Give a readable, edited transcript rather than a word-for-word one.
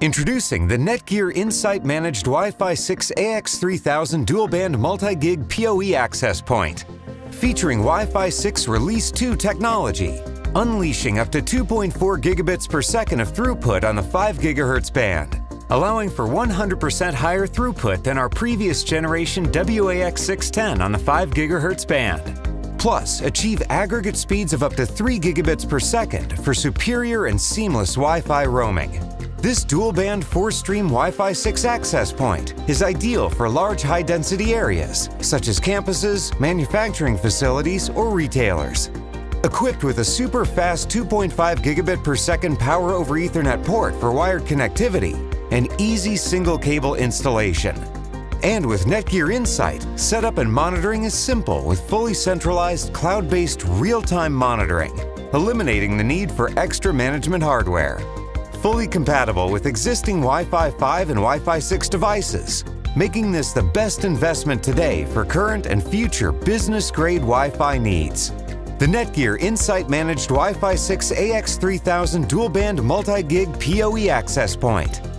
Introducing the NETGEAR Insight Managed Wi-Fi 6 AX3000 dual-band multi-gig PoE access point. Featuring Wi-Fi 6 Release 2 technology, unleashing up to 2.4 gigabits per second of throughput on the 5 GHz band, allowing for 100% higher throughput than our previous generation WAX615 on the 5 GHz band. Plus, achieve aggregate speeds of up to 3 gigabits per second for superior and seamless Wi-Fi roaming. This dual-band 4-stream Wi-Fi 6 access point is ideal for large high-density areas, such as campuses, manufacturing facilities, or retailers. Equipped with a super-fast 2.5 gigabit per second Power over Ethernet port for wired connectivity and easy single-cable installation. And with NETGEAR Insight, setup and monitoring is simple with fully centralized, cloud-based real-time monitoring, eliminating the need for extra management hardware. Fully compatible with existing Wi-Fi 5 and Wi-Fi 6 devices, making this the best investment today for current and future business-grade Wi-Fi needs. The NETGEAR Insight Managed Wi-Fi 6 AX3000 dual-band multi-gig PoE access point.